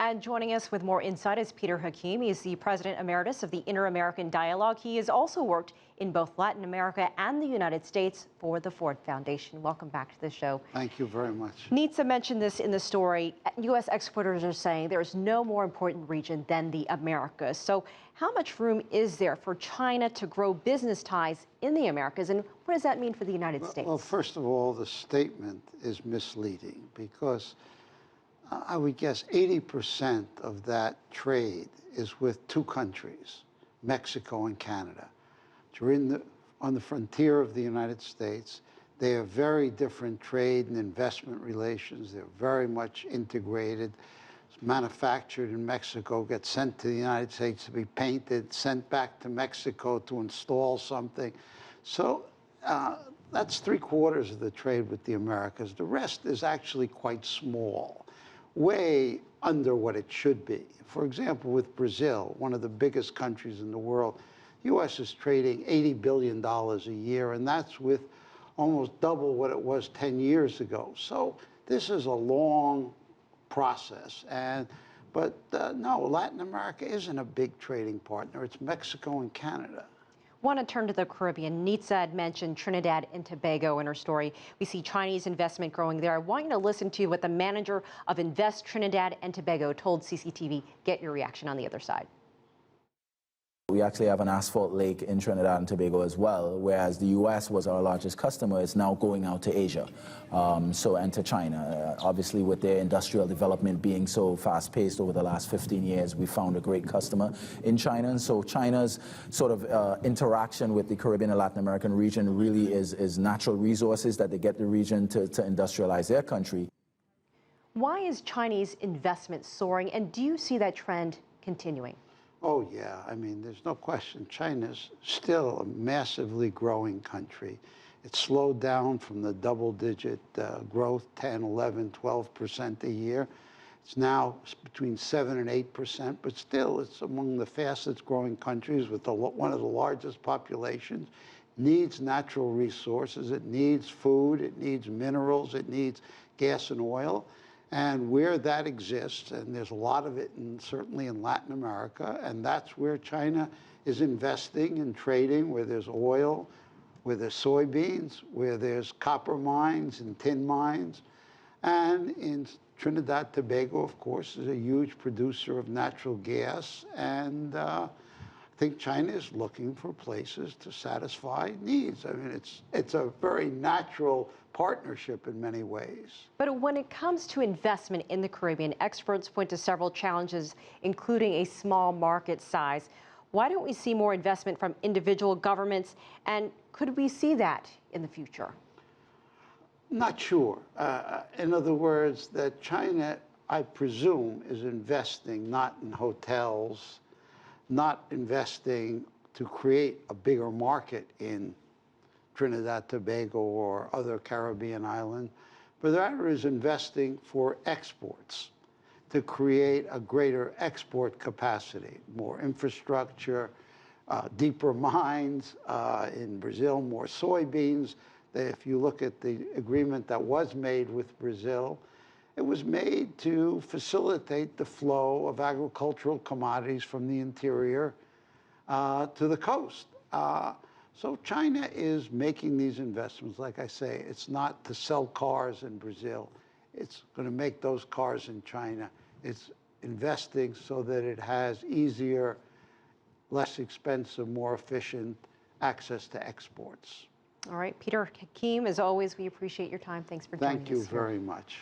And joining us with more insight is Peter Hakim. He is the President Emeritus of the Inter-American Dialogue. He has also worked in both Latin America and the United States for the Ford Foundation. Welcome back to the show. Thank you very much. Nitsa mentioned this in the story. U.S. exporters are saying there is no more important region than the Americas. So how much room is there for China to grow business ties in the Americas? And what does that mean for the United States? Well, first of all, the statement is misleading because I would guess 80% of that trade is with two countries, Mexico and Canada, which are on the frontier of the United States. They have very different trade and investment relations. They're very much integrated. It's manufactured in Mexico, gets sent to the United States to be painted, sent back to Mexico to install something. So that's 3/4 of the trade with the Americas. The rest is actually quite small, way under what it should be. For example, with Brazil, one of the biggest countries in the world, the U.S. is trading $80 billion a year, and that's with almost double what it was 10 years ago. So this is a long process. But no, Latin America isn't a big trading partner. It's Mexico and Canada. Want to turn to the Caribbean. Nitsa had mentioned Trinidad and Tobago in her story. We see Chinese investment growing there. I want you to listen to what the manager of Invest Trinidad and Tobago told CCTV. Get your reaction on the other side. We actually have an asphalt lake in Trinidad and Tobago as well, whereas the U.S. was our largest customer. It's now going out to Asia, and to China. Obviously, with their industrial development being so fast-paced over the last 15 years, we found a great customer in China. And so China's sort of interaction with the Caribbean and Latin American region really is natural resources that they get the region to industrialize their country. Why is Chinese investment soaring, and do you see that trend continuing? Oh, yeah. I mean, there's no question. China's still a massively growing country. It slowed down from the double-digit growth, 10, 11, 12% a year. It's now between 7 and 8%, but still it's among the fastest growing countries with one of the largest populations. Needs natural resources. It needs food. It needs minerals. It needs gas and oil. And where that exists, and there's a lot of it certainly in Latin America, and that's where China is investing and trading, where there's oil, where there's soybeans, where there's copper mines and tin mines. And in Trinidad Tobago, of course, is a huge producer of natural gas. And I think China is looking for places to satisfy needs. I mean, it's a very natural partnership in many ways. But when it comes to investment in the Caribbean, experts point to several challenges, including a small market size. Why don't we see more investment from individual governments, and could we see that in the future? Not sure. In other words, that China, I presume, is investing not in hotels, not investing to create a bigger market in Trinidad, Tobago, or other Caribbean islands, but rather is investing for exports, to create a greater export capacity, more infrastructure, deeper mines, in Brazil, more soybeans. If you look at the agreement that was made with Brazil, it was made to facilitate the flow of agricultural commodities from the interior to the coast. So China is making these investments. Like I say, it's not to sell cars in Brazil. It's going to make those cars in China. It's investing so that it has easier, less expensive, more efficient access to exports. All right, Peter Hakim, as always, we appreciate your time. Thanks for joining us. Thank you very much.